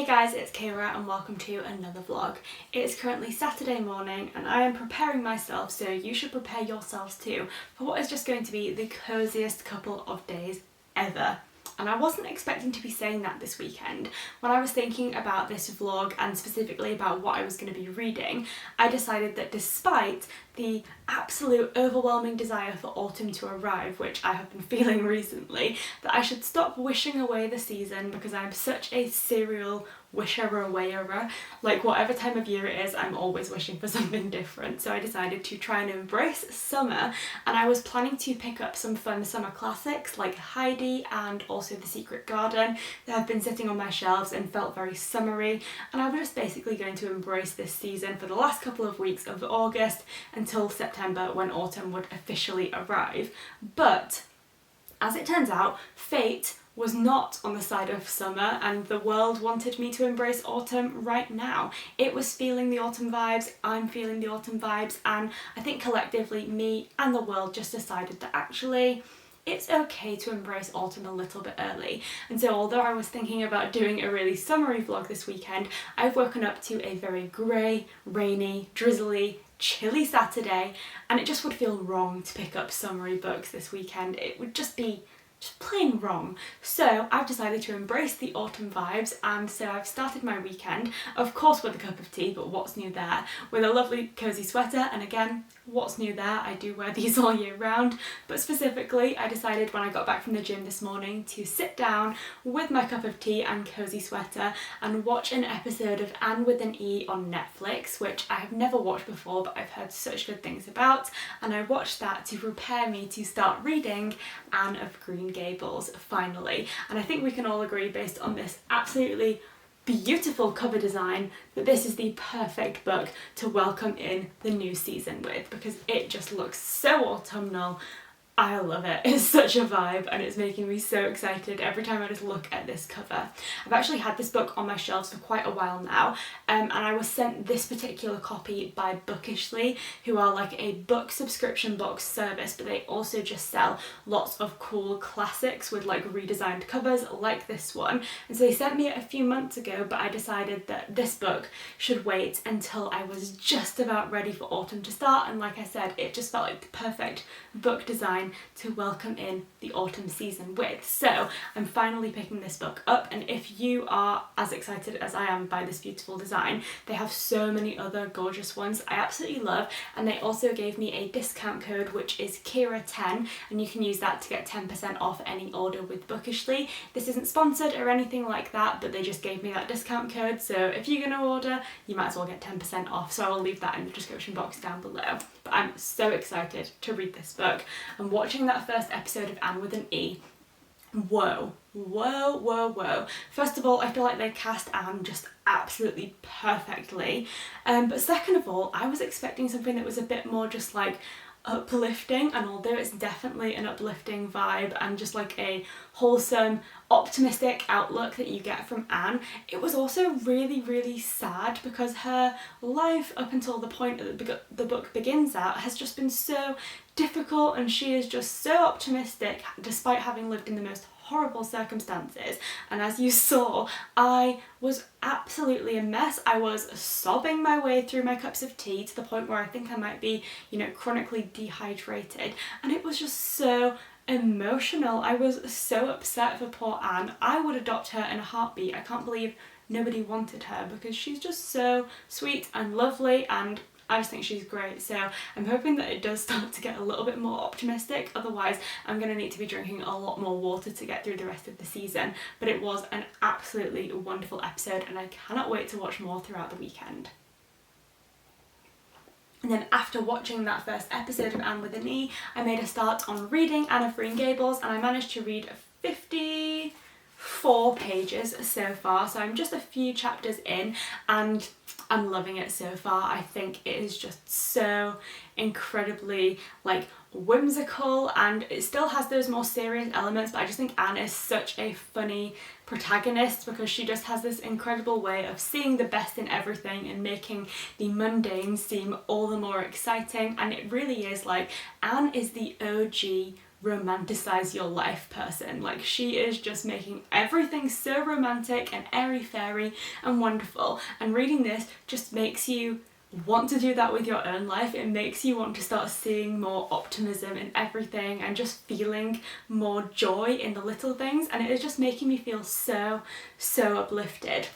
Hey guys, it's Kira and welcome to another vlog. It's currently Saturday morning and I am preparing myself, so you should prepare yourselves too, for what is just going to be the coziest couple of days ever. And I wasn't expecting to be saying that this weekend. When I was thinking about this vlog and specifically about what I was going to be reading, I decided that despite the absolute overwhelming desire for autumn to arrive, which I have been feeling recently, that I should stop wishing away the season because I'm such a serial wisher-awayer. Like whatever time of year it is, I'm always wishing for something different. So I decided to try and embrace summer, and I was planning to pick up some fun summer classics like Heidi and also The Secret Garden that have been sitting on my shelves and felt very summery, and I was just basically going to embrace this season for the last couple of weeks of August until September when autumn would officially arrive. But as it turns out, fate was not on the side of summer and the world wanted me to embrace autumn right now. It was feeling the autumn vibes, I'm feeling the autumn vibes, and I think collectively me and the world just decided that actually it's okay to embrace autumn a little bit early. And so although I was thinking about doing a really summery vlog this weekend, I've woken up to a very grey, rainy, drizzly, chilly Saturday, and it just would feel wrong to pick up summery books this weekend. It would just be plain wrong. So I've decided to embrace the autumn vibes, and so I've started my weekend, of course with a cup of tea, but what's new there, with a lovely cosy sweater. And again, what's new there, I do wear these all year round, but specifically I decided when I got back from the gym this morning to sit down with my cup of tea and cosy sweater and watch an episode of Anne with an E on Netflix, which I have never watched before but I've heard such good things about, and I watched that to prepare me to start reading Anne of Green Gables finally. And I think we can all agree, based on this absolutely beautiful cover design, that this is the perfect book to welcome in the new season with, because it just looks so autumnal. I love it. It's such a vibe and it's making me so excited every time I just look at this cover. I've actually had this book on my shelves for quite a while now, and I was sent this particular copy by Bookishly, who are like a book subscription box service, but they also just sell lots of cool classics with like redesigned covers like this one. And so they sent me it a few months ago, but I decided that this book should wait until I was just about ready for autumn to start, and like I said, it just felt like the perfect book design to welcome in the autumn season with. So I'm finally picking this book up, and if you are as excited as I am by this beautiful design, they have so many other gorgeous ones I absolutely love, and they also gave me a discount code which is Kira10, and you can use that to get 10% off any order with Bookishly. This isn't sponsored or anything like that, but they just gave me that discount code, so if you're going to order, you might as well get 10% off, so I will leave that in the description box down below. But I'm so excited to read this book, and watching that first episode of Anne with an E, whoa. First of all, I feel like they cast Anne just absolutely perfectly, but second of all, I was expecting something that was a bit more just like uplifting, and although it's definitely an uplifting vibe and just like a wholesome, optimistic outlook that you get from Anne, it was also really sad, because her life up until the point that the book begins at has just been so difficult, and she is just so optimistic despite having lived in the most horrible circumstances. And as you saw, I was absolutely a mess. I was sobbing my way through my cups of tea to the point where I think I might be, chronically dehydrated, and it was just so emotional. I was so upset for poor Anne. I would adopt her in a heartbeat. I can't believe nobody wanted her, because she's just so sweet and lovely, and I just think she's great. So I'm hoping that it does start to get a little bit more optimistic, otherwise I'm going to need to be drinking a lot more water to get through the rest of the season. But it was an absolutely wonderful episode, and I cannot wait to watch more throughout the weekend. And then after watching that first episode of Anne with an E, I made a start on reading Anne of Green Gables, and I managed to read 54 pages so far, so I'm just a few chapters in and I'm loving it so far. I think it is just so incredibly like whimsical, and it still has those more serious elements, but I just think Anne is such a funny protagonist because she just has this incredible way of seeing the best in everything and making the mundane seem all the more exciting. And it really is like Anne is the OG romanticize your life person. Like, she is just making everything so romantic and airy-fairy and wonderful, and reading this just makes you want to do that with your own life. It makes you want to start seeing more optimism in everything and just feeling more joy in the little things, and it is just making me feel so uplifted.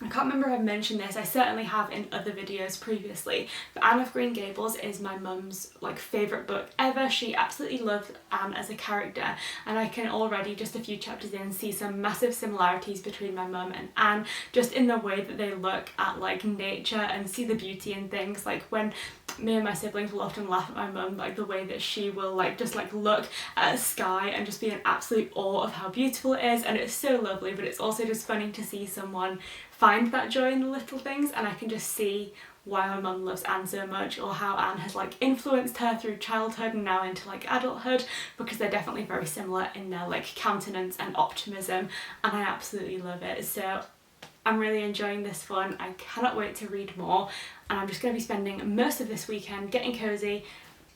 I can't remember if I've mentioned this, I certainly have in other videos previously, but Anne of Green Gables is my mum's like favourite book ever. She absolutely loved Anne as a character, and I can already, just a few chapters in, see some massive similarities between my mum and Anne, just in the way that they look at like nature and see the beauty in things. Like when me and my siblings will often laugh at my mum, like the way that she will like just like look at a sky and just be in absolute awe of how beautiful it is, and it's so lovely, but it's also just funny to see someone find that joy in the little things. And I can just see why my mum loves Anne so much, or how Anne has like influenced her through childhood and now into like adulthood, because they're definitely very similar in their like countenance and optimism, and I absolutely love it. So I'm really enjoying this one. I cannot wait to read more, and I'm just going to be spending most of this weekend getting cozy,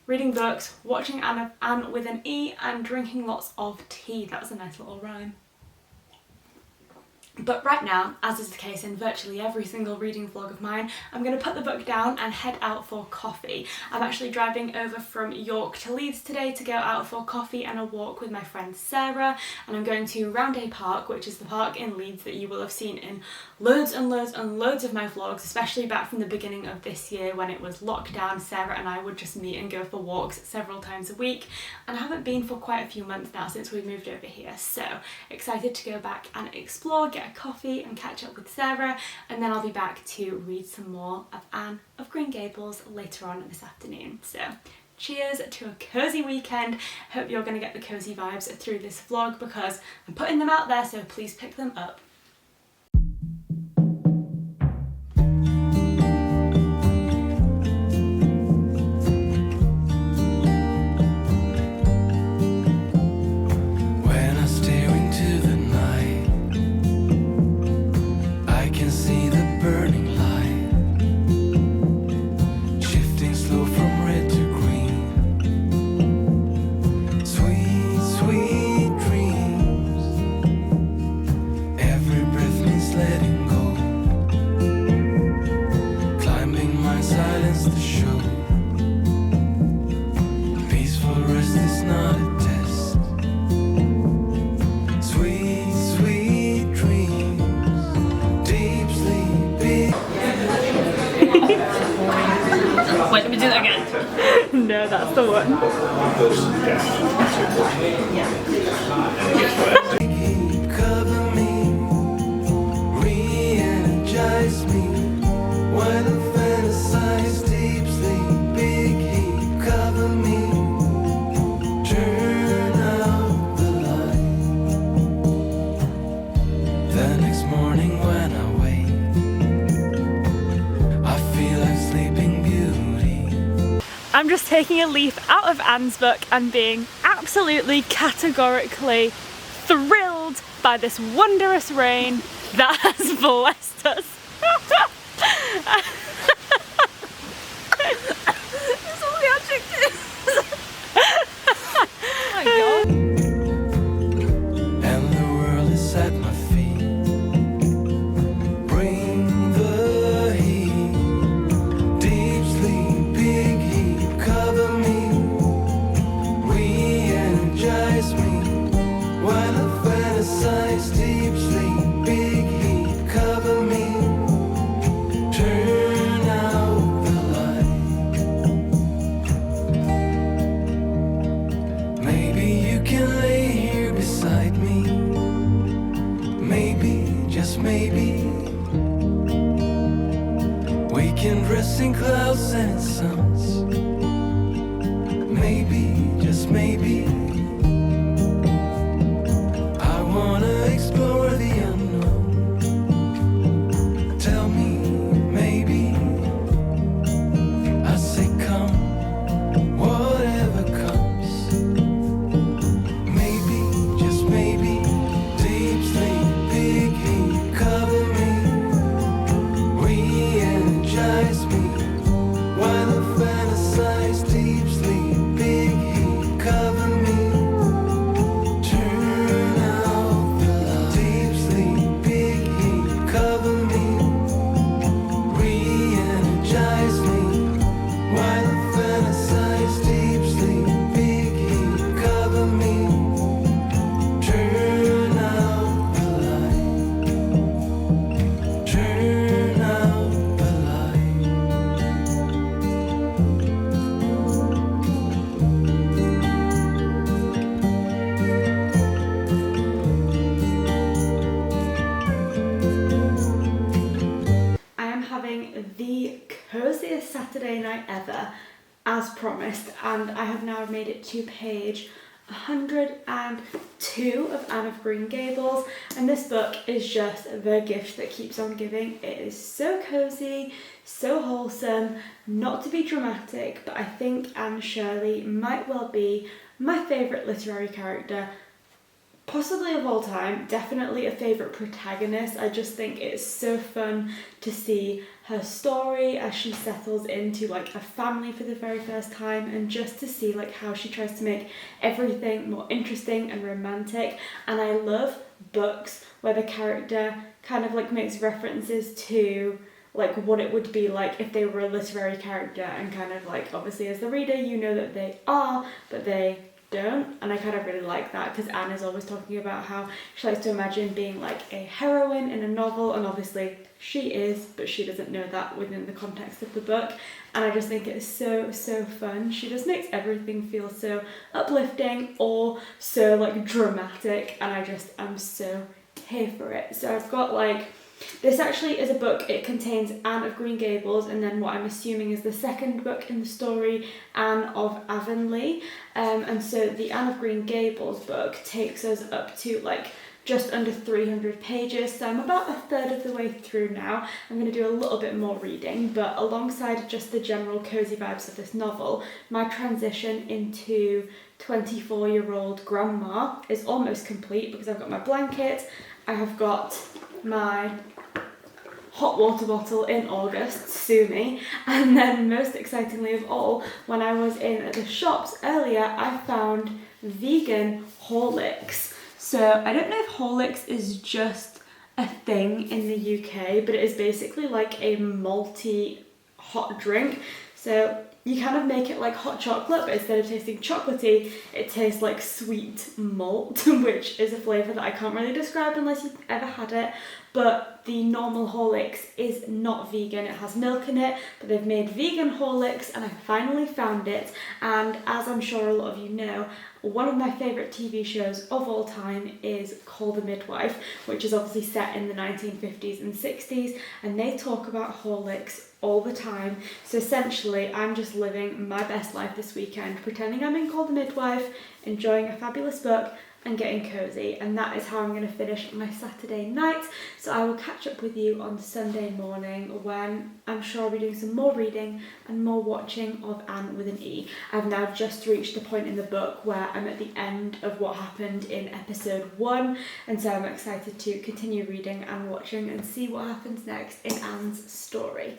reading books, watching Anne with an E, and drinking lots of tea. That was a nice little rhyme. But right now, as is the case in virtually every single reading vlog of mine, I'm going to put the book down and head out for coffee. I'm actually driving over from York to Leeds today to go out for coffee and a walk with my friend Sarah, and I'm going to Roundhay Park, which is the park in Leeds that you will have seen in loads and loads and loads of my vlogs, especially back from the beginning of this year when it was lockdown. Sarah and I would just meet and go for walks several times a week, and I haven't been for quite a few months now since we moved over here, so excited to go back and explore, get a coffee and catch up with Sarah, and then I'll be back to read some more of Anne of Green Gables later on this afternoon. So cheers to a cozy weekend. Hope you're going to get the cozy vibes through this vlog, because I'm putting them out there, so please pick them up. Wait, let me do that again. No, that's the one. Cover me, re-energize me, while I fantasize deep sleep. Big heat, cover me, turn out the light. The next morning when I wake, I feel like Sleeping Beauty. I'm just taking a leaf out of Anne's book and being absolutely categorically thrilled by this wondrous rain that has blessed us. That's all the adjectives. Oh my God. And the world is at my feet. Bring the heat, deep sleep, big heat, cover me, re-energize me, while I fantasize deep sleep, big heat, cover me, turn out the light. Maybe you can lay here beside me. Maybe, just maybe, we can rest in clouds and suns. Maybe, just maybe, I wanna explore the unknown. Tell me, maybe, I say come, whatever comes. Maybe, just maybe, deep sleep, big heat, cover me, re-energize me, while I Night Ever, as promised, and I have now made it to page 102 of Anne of Green Gables, and this book is just the gift that keeps on giving. It is so cosy, so wholesome, not to be dramatic, but I think Anne Shirley might well be my favourite literary character, possibly of all time, definitely a favourite protagonist. I just think it's so fun to see her story as she settles into like a family for the very first time, and just to see like how she tries to make everything more interesting and romantic. And I love books where the character kind of like makes references to like what it would be like if they were a literary character, and kind of like, obviously as the reader you know that they are, but they don't. And I kind of really like that, because Anne is always talking about how she likes to imagine being like a heroine in a novel, and obviously she is, but she doesn't know that within the context of the book. And I just think it's so fun. She just makes everything feel so uplifting or so like dramatic, and I just am so here for it. So I've got like, this actually is a book, it contains Anne of Green Gables and then what I'm assuming is the second book in the story, Anne of Avonlea. And so the Anne of Green Gables book takes us up to like just under 300 pages, so I'm about a third of the way through now. I'm going to do a little bit more reading, but alongside just the general cosy vibes of this novel, my transition into 24-year-old grandma is almost complete, because I've got my blanket, I have got my hot water bottle in August, sue me, and then most excitingly of all, when I was in the shops earlier, I found vegan Horlicks. So I don't know if Horlicks is just a thing in the UK, but it is basically like a malty hot drink. So you kind of make it like hot chocolate, but instead of tasting chocolatey, it tastes like sweet malt, which is a flavour that I can't really describe unless you've ever had it. But the normal Horlicks is not vegan. It has milk in it, but they've made vegan Horlicks, and I finally found it. And as I'm sure a lot of you know, one of my favourite TV shows of all time is Call the Midwife, which is obviously set in the 1950s and 60s, and they talk about Horlicks all the time. So essentially, I'm just living my best life this weekend, pretending I'm in Call the Midwife, enjoying a fabulous book, and getting cosy, and that is how I'm going to finish my Saturday night. So I will catch up with you on Sunday morning, when I'm sure I'll be doing some more reading and more watching of Anne with an E. I've now just reached the point in the book where I'm at the end of what happened in episode 1, and so I'm excited to continue reading and watching and see what happens next in Anne's story.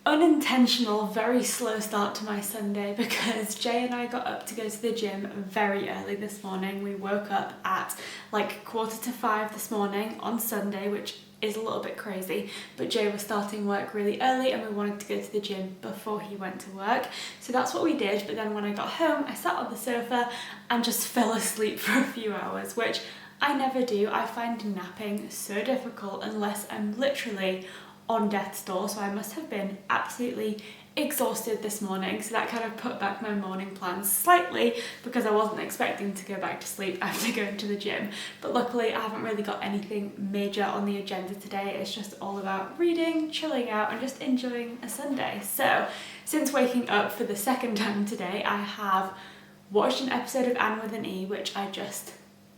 Unintentional, very slow start to my Sunday, because Jay and I got up to go to the gym very early this morning. We woke up at like 4:45 this morning on Sunday, which is a little bit crazy, but Jay was starting work really early and we wanted to go to the gym before he went to work, so that's what we did. But then when I got home, I sat on the sofa and just fell asleep for a few hours, which I never do. I find napping so difficult unless I'm literally on death's door, so I must have been absolutely exhausted this morning. So that kind of put back my morning plans slightly, because I wasn't expecting to go back to sleep after going to the gym. But luckily I haven't really got anything major on the agenda today. It's just all about reading, chilling out, and just enjoying a Sunday. So since waking up for the second time today, I have watched an episode of Anne with an E, which I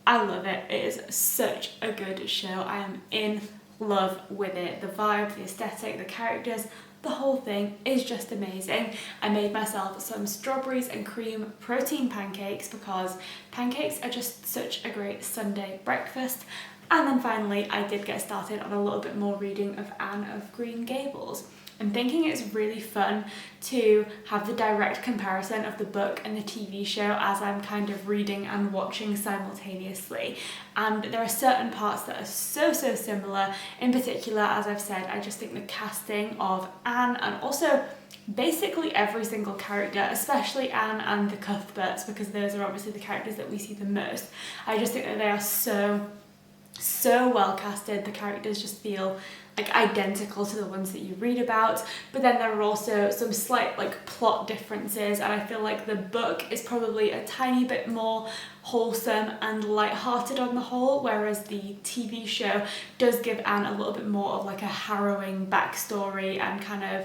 love it. It is such a good show. I am in love with it. The vibe, the aesthetic, the characters, the whole thing is just amazing. I made myself some strawberries and cream protein pancakes, because pancakes are just such a great Sunday breakfast. And then finally I did get started on a little bit more reading of Anne of Green Gables. I'm thinking it's really fun to have the direct comparison of the book and the TV show as I'm kind of reading and watching simultaneously. And there are certain parts that are so similar. In particular, as I've said, I just think the casting of Anne, and also basically every single character, especially Anne and the Cuthberts, because those are obviously the characters that we see the most. I just think that they are so well casted. The characters just feel like identical to the ones that you read about, but then there are also some slight like plot differences, and I feel like the book is probably a tiny bit more wholesome and light-hearted on the whole, whereas the TV show does give Anne a little bit more of like a harrowing backstory and kind of,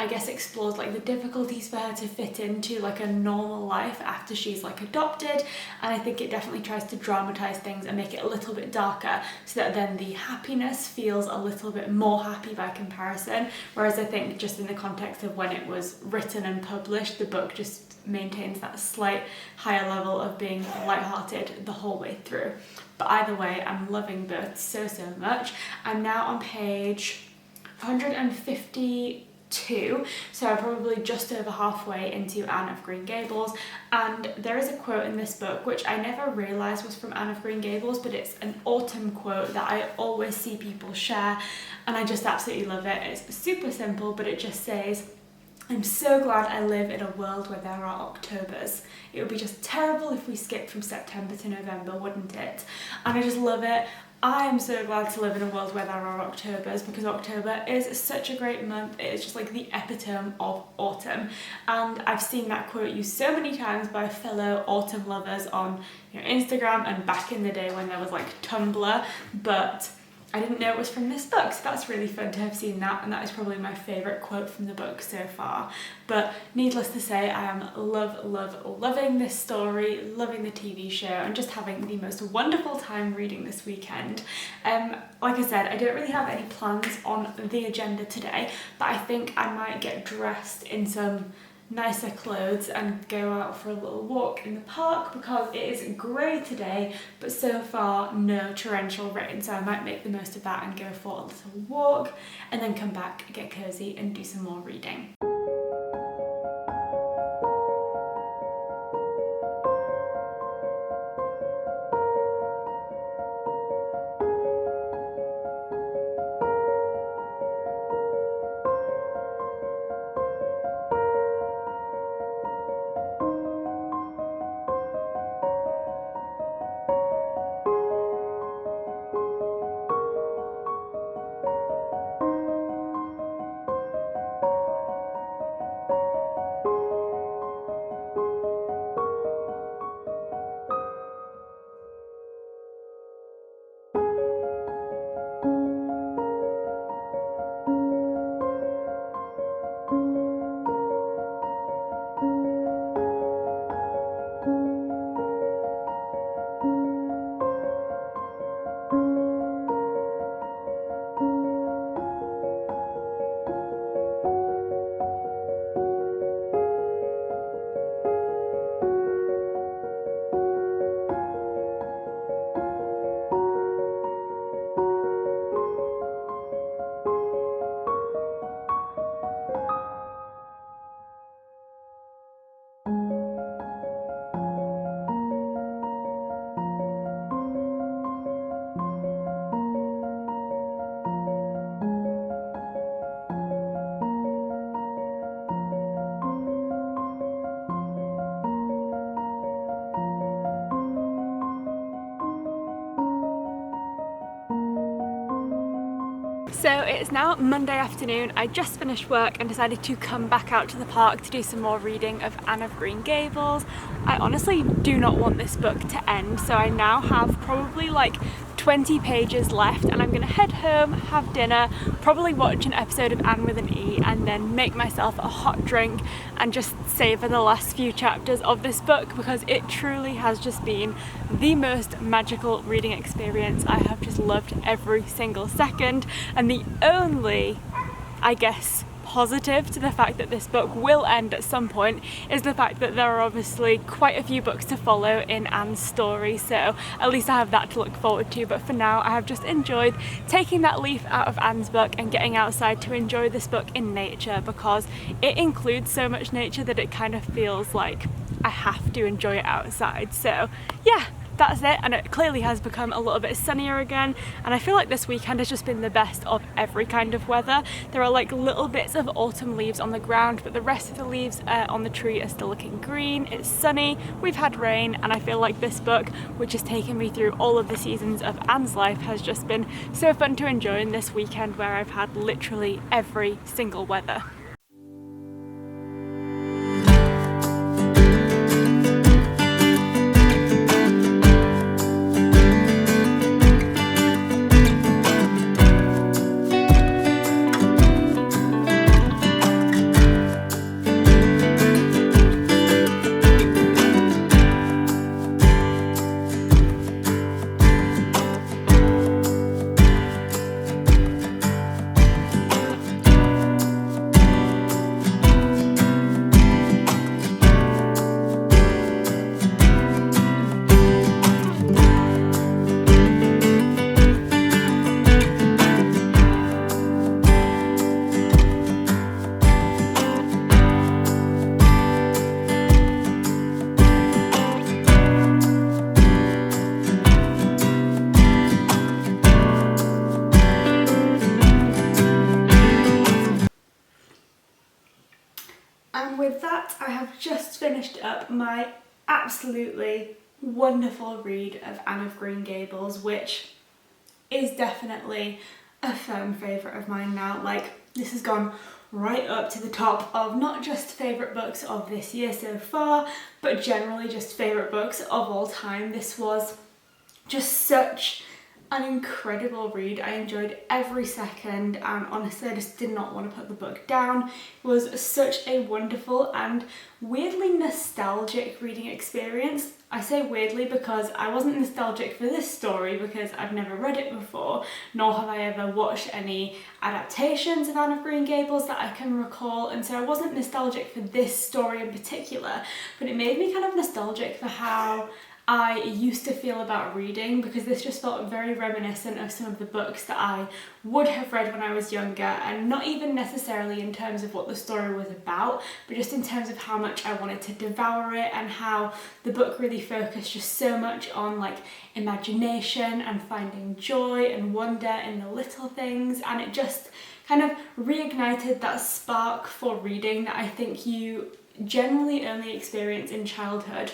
I guess, explores like the difficulties for her to fit into like a normal life after she's like adopted. And I think it definitely tries to dramatize things and make it a little bit darker, so that then the happiness feels a little bit more happy by comparison. Whereas I think just in the context of when it was written and published, the book just maintains that slight higher level of being lighthearted the whole way through. But either way, I'm loving both so much. I'm now on page 152, so I'm probably just over halfway into Anne of Green Gables, and there is a quote in this book which I never realised was from Anne of Green Gables, but it's an autumn quote that I always see people share, and I just absolutely love it. It's super simple, but it just says, "I'm so glad I live in a world where there are Octobers. It would be just terrible if we skipped from September to November, wouldn't it?" And I just love it. I'm so glad to live in a world where there are Octobers, because October is such a great month. It is just like the epitome of autumn, and I've seen that quote used so many times by fellow autumn lovers on Instagram and back in the day when there was like Tumblr, but I didn't know it was from this book, so that's really fun to have seen that, and that is probably my favourite quote from the book so far. But needless to say, I am loving this story, loving the TV show, and just having the most wonderful time reading this weekend. Like I said, I don't really have any plans on the agenda today, but I think I might get dressed in some nicer clothes and go out for a little walk in the park, because it is grey today, but so far no torrential rain, so I might make the most of that and go for a little walk and then come back, get cosy and do some more reading. So it's now Monday afternoon. I just finished work and decided to come back out to the park to do some more reading of Anne of Green Gables. I honestly do not want this book to end, so I now have probably like 20 pages left, and I'm gonna head home, have dinner, probably watch an episode of Anne with an E, and then make myself a hot drink and just savour the last few chapters of this book, because it truly has just been the most magical reading experience. I have just loved every single second, and the only, I guess, positive to the fact that this book will end at some point is the fact that there are obviously quite a few books to follow in Anne's story, so at least I have that to look forward to. But for now, I have just enjoyed taking that leaf out of Anne's book and getting outside to enjoy this book in nature, because it includes so much nature that it kind of feels like I have to enjoy it outside. So yeah, that's it, and it clearly has become a little bit sunnier again, and I feel like this weekend has just been the best of every kind of weather. There are like little bits of autumn leaves on the ground, but the rest of the leaves on the tree are still looking green. It's sunny, we've had rain, and I feel like this book, which has taken me through all of the seasons of Anne's life, has just been so fun to enjoy in this weekend where I've had literally every single weather. And with that, I have just finished up my absolutely wonderful read of Anne of Green Gables, which is definitely a firm favourite of mine now. Like, this has gone right up to the top of not just favourite books of this year so far, but generally just favourite books of all time. This was just such an incredible read. I enjoyed every second, and honestly I just did not want to put the book down. It was such a wonderful and weirdly nostalgic reading experience. I say weirdly because I wasn't nostalgic for this story because I've never read it before, nor have I ever watched any adaptations of Anne of Green Gables that I can recall, and so I wasn't nostalgic for this story in particular, but it made me kind of nostalgic for how I used to feel about reading, because this just felt very reminiscent of some of the books that I would have read when I was younger, and not even necessarily in terms of what the story was about, but just in terms of how much I wanted to devour it, and how the book really focused just so much on like imagination and finding joy and wonder in the little things, and it just kind of reignited that spark for reading that I think you generally only experience in childhood,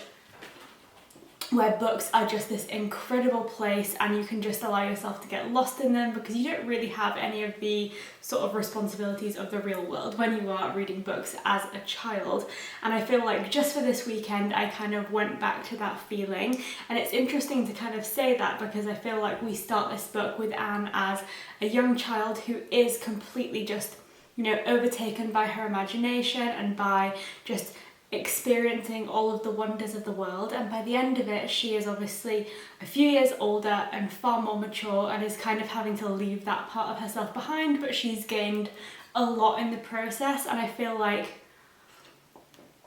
where books are just this incredible place and you can just allow yourself to get lost in them because you don't really have any of the sort of responsibilities of the real world when you are reading books as a child. And I feel like just for this weekend I kind of went back to that feeling, and it's interesting to kind of say that because I feel like we start this book with Anne as a young child who is completely just, you know, overtaken by her imagination and by just experiencing all of the wonders of the world, and by the end of it she is obviously a few years older and far more mature and is kind of having to leave that part of herself behind, but she's gained a lot in the process, and I feel like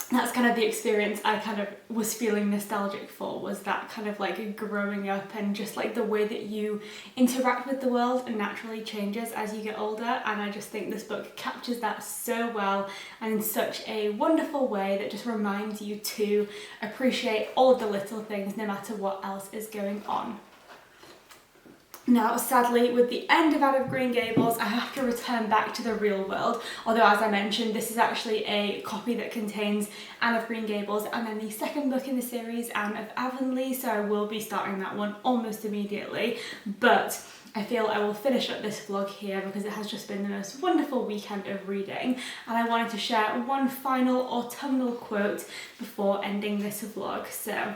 that's kind of the experience I kind of was feeling nostalgic for, was that kind of like growing up and just like the way that you interact with the world naturally changes as you get older, and I just think this book captures that so well and in such a wonderful way that just reminds you to appreciate all of the little things no matter what else is going on. Now, sadly, with the end of Anne of Green Gables, I have to return back to the real world, although as I mentioned, this is actually a copy that contains Anne of Green Gables and then the second book in the series, Anne of Avonlea, so I will be starting that one almost immediately, but I feel I will finish up this vlog here because it has just been the most wonderful weekend of reading, and I wanted to share one final autumnal quote before ending this vlog. So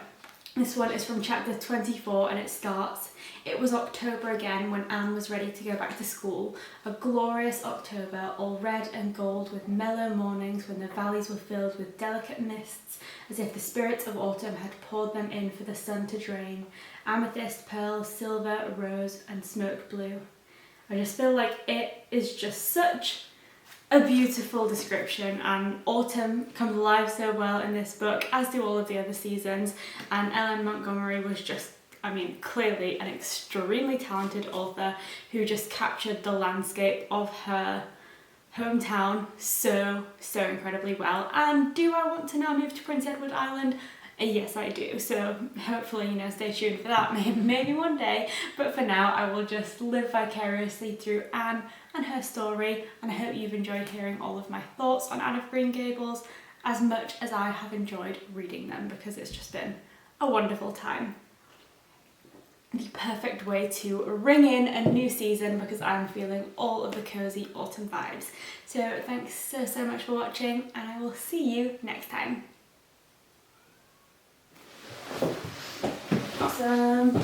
this one is from chapter 24 and it starts, "It was October again when Anne was ready to go back to school, a glorious October, all red and gold with mellow mornings when the valleys were filled with delicate mists as if the spirits of autumn had poured them in for the sun to drain, amethyst, pearl, silver, rose and smoke blue." I just feel like it is just such a beautiful description, and autumn comes alive so well in this book, as do all of the other seasons. And Ellen Montgomery was just, I mean, clearly an extremely talented author who just captured the landscape of her hometown so incredibly well. And do I want to now move to Prince Edward Island? Yes, I do. So hopefully, you know, stay tuned for that, maybe one day. But for now, I will just live vicariously through Anne and her story. And I hope you've enjoyed hearing all of my thoughts on Anne of Green Gables as much as I have enjoyed reading them, because it's just been a wonderful time. The perfect way to ring in a new season, because I'm feeling all of the cozy autumn vibes. So thanks so much for watching, and I will see you next time. Awesome.